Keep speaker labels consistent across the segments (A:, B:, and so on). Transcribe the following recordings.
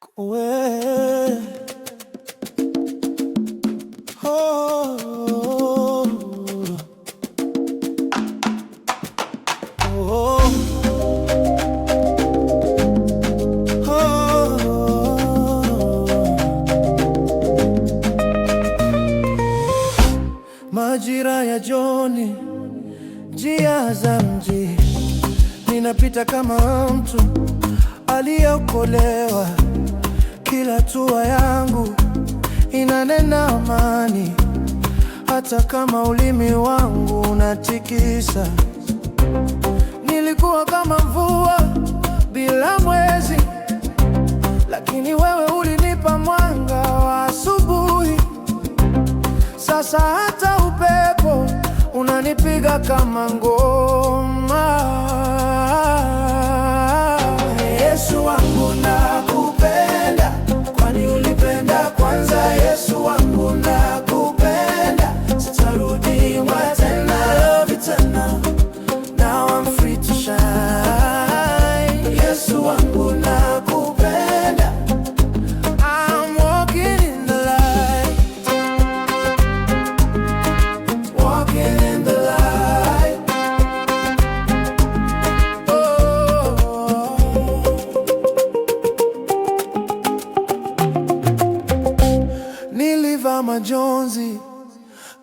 A: Wewe oh, oh, majira ya jioni, njia za mji, ninapita kama mtu aliyeokolewa. Kila hatua yangu inanena amani, hata kama ulimi wangu unatikisa. Nilikuwa kama mvua bila mwezi, lakini wewe ulinipa mwanga wa asubuhi. Sasa hata upepo unanipiga kama ngoma. Yesu wangu nakupenda, kwani ulipenda kwanza. Yesu wangu nakupenda, sitarudi nyuma tena. Love you tena, now I'm free to shine. Yesu wangu nakupenda, I'm walking in the light, walking in the light. Oh, nilivaa majonzi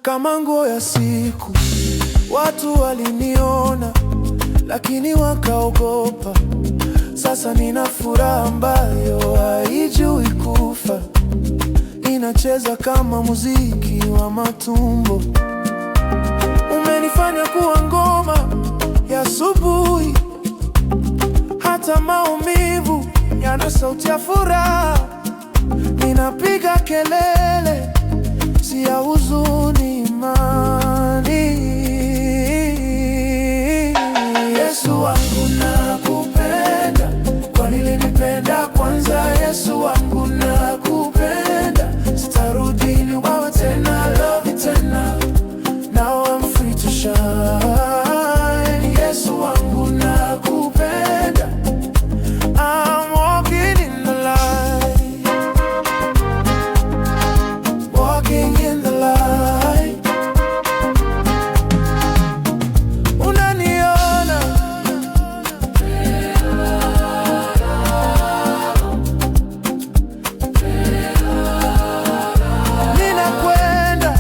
A: kama nguo ya siku. Watu waliniona lakini wakaogopa. Sasa nina furaha ambayo haijui kufa, inacheza kama muziki wa matumbo. Umenifanya kuwa ngoma ya asubuhi, hata maumivu yana sauti ya furaha. Ninapiga kelele, si ya huzuni, imani. Yesu wangu nakupenda, kwani ulinipenda kwanza. Yesu wangu nakupenda, sitarudi nyuma tena. Love you tena, now I'm free to shine. Yesu wangu nakupenda, I'm walking in the light, walking in the light. Unaniona, ninakwenda,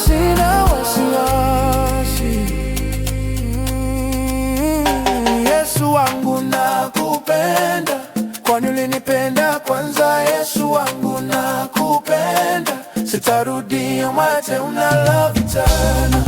A: sina wasiwasi. Yesu wangu nakupenda, kwani ulinipenda kwanza. Yesu wangu nakupenda, sitarudi nyuma tena. Love you tena.